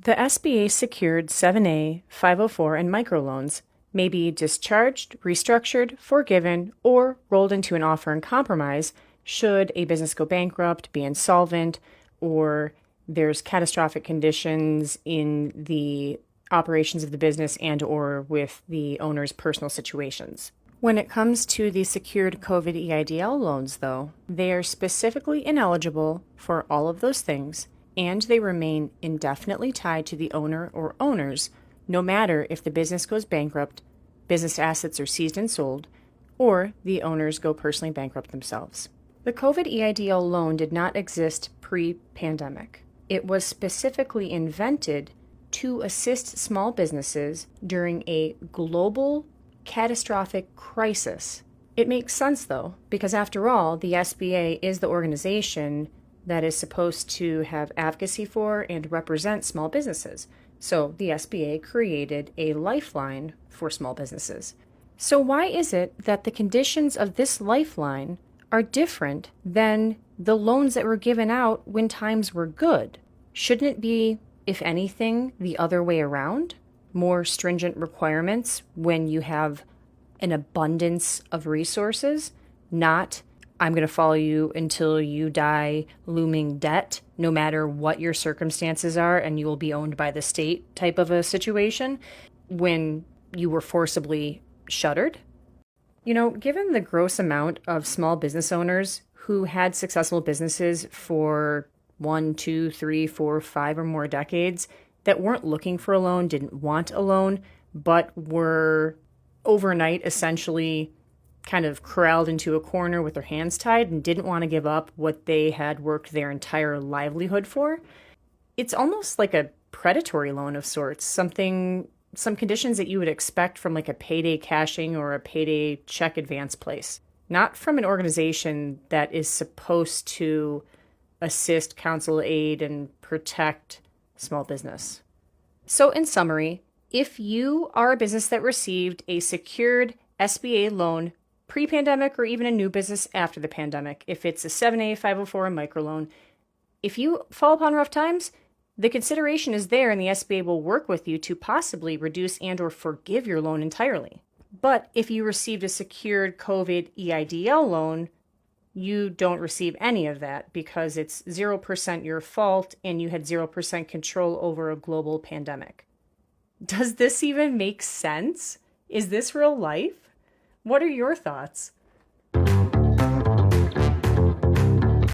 The SBA secured 7A, 504, and microloans may be discharged, restructured, forgiven, or rolled into an offer in compromise should a business go bankrupt, be insolvent, or there's catastrophic conditions in the operations of the business and or with the owner's personal situations. When it comes to the secured COVID EIDL loans, though, they are specifically ineligible for all of those things, and they remain indefinitely tied to the owner or owners, no matter if the business goes bankrupt, business assets are seized and sold, or the owners go personally bankrupt themselves. The COVID EIDL loan did not exist pre-pandemic. It was specifically invented to assist small businesses during a global catastrophic crisis. It makes sense, though, because after all, the SBA is the organization that is supposed to have advocacy for and represent small businesses. So the SBA created a lifeline for small businesses. So why is it that the conditions of this lifeline are different than the loans that were given out when times were good? Shouldn't it be, if anything, the other way around? More stringent requirements when you have an abundance of resources, not I'm going to follow you until you die looming debt, no matter what your circumstances are, and you will be owned by the state type of a situation when you were forcibly shuttered. Given the gross amount of small business owners who had successful businesses for 1, 2, 3, 4, 5 or more decades that weren't looking for a loan, didn't want a loan, but were overnight essentially kind of corralled into a corner with their hands tied and didn't want to give up what they had worked their entire livelihood for. It's almost like a predatory loan of sorts, some conditions that you would expect from like a payday cashing or a payday check advance place, not from an organization that is supposed to assist, counsel, aid, and protect small business. So in summary, if you are a business that received a secured SBA loan pre-pandemic or even a new business after the pandemic, if it's a 7A, 504, and microloan, if you fall upon rough times, the consideration is there and the SBA will work with you to possibly reduce and or forgive your loan entirely. But if you received a secured COVID EIDL loan, you don't receive any of that because it's 0% your fault and you had 0% control over a global pandemic. Does this even make sense? Is this real life? What are your thoughts?